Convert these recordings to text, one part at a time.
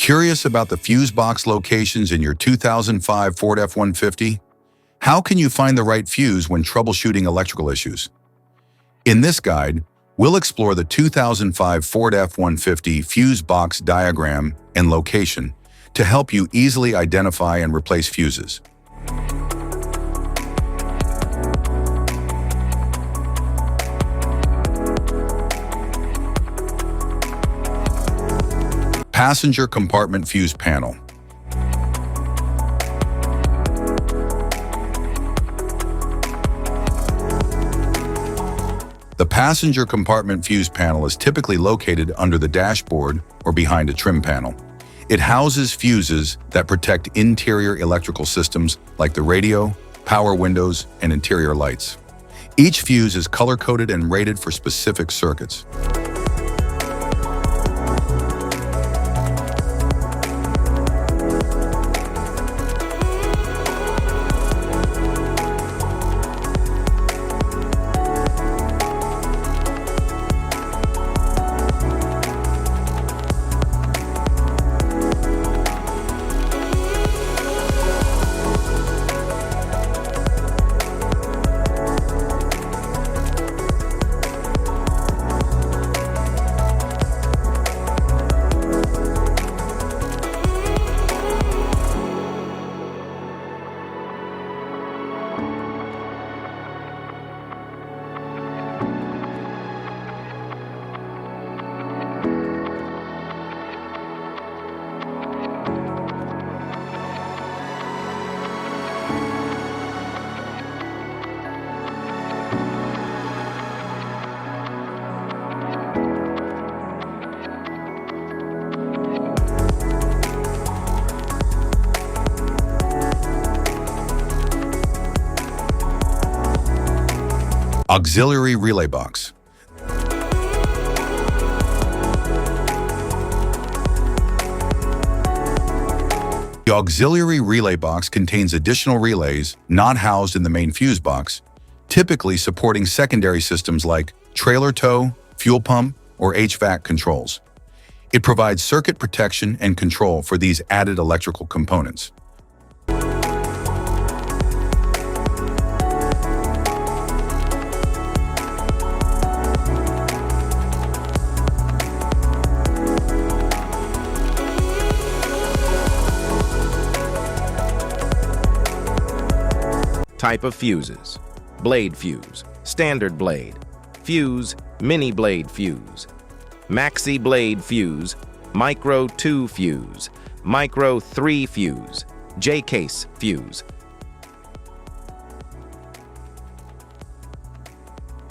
Curious about the fuse box locations in your 2005 Ford F-150? How can you find the right fuse when troubleshooting electrical issues? In this guide, we'll explore the 2005 Ford F-150 fuse box diagram and location to help you easily identify and replace fuses. Passenger compartment fuse panel. The passenger compartment fuse panel is typically located under the dashboard or behind a trim panel. It houses fuses that protect interior electrical systems like the radio, power windows, and interior lights. Each fuse is color-coded and rated for specific circuits. Auxiliary relay box. The auxiliary relay box contains additional relays not housed in the main fuse box, typically supporting secondary systems like trailer tow, fuel pump, or HVAC controls. It provides circuit protection and control for these added electrical components. Type of fuses: blade fuse, standard blade, fuse, mini blade fuse, maxi blade fuse, micro 2 fuse, micro 3 fuse, J-case fuse,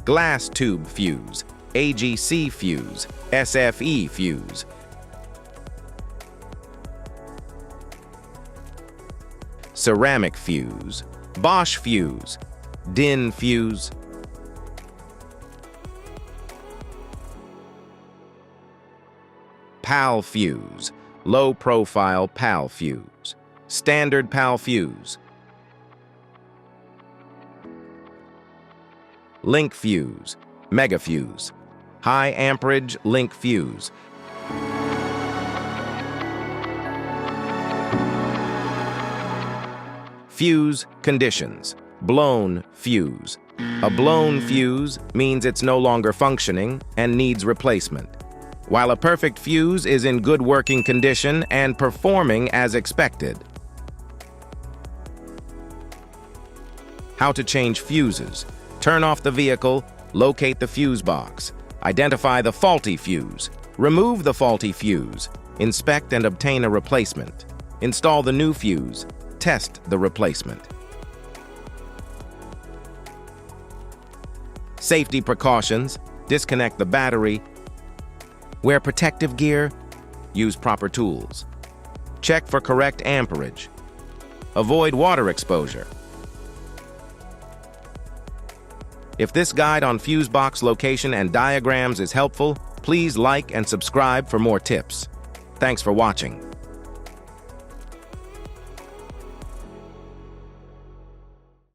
glass tube fuse, AGC fuse, SFE fuse, ceramic fuse, Bosch fuse, DIN fuse, PAL fuse, low-profile PAL fuse, standard PAL fuse, link fuse, mega fuse, high amperage link fuse, fuse conditions: blown fuse. A blown fuse means it's no longer functioning and needs replacement, while a perfect fuse is in good working condition and performing as expected. How to change fuses: turn off the vehicle, locate the fuse box, identify the faulty fuse, remove the faulty fuse, inspect and obtain a replacement, install the new fuse, test the replacement. Safety precautions: disconnect the battery, wear protective gear, use proper tools, check for correct amperage, avoid water exposure. If this guide on fuse box location and diagrams is helpful, please like and subscribe for more tips. Thanks for watching.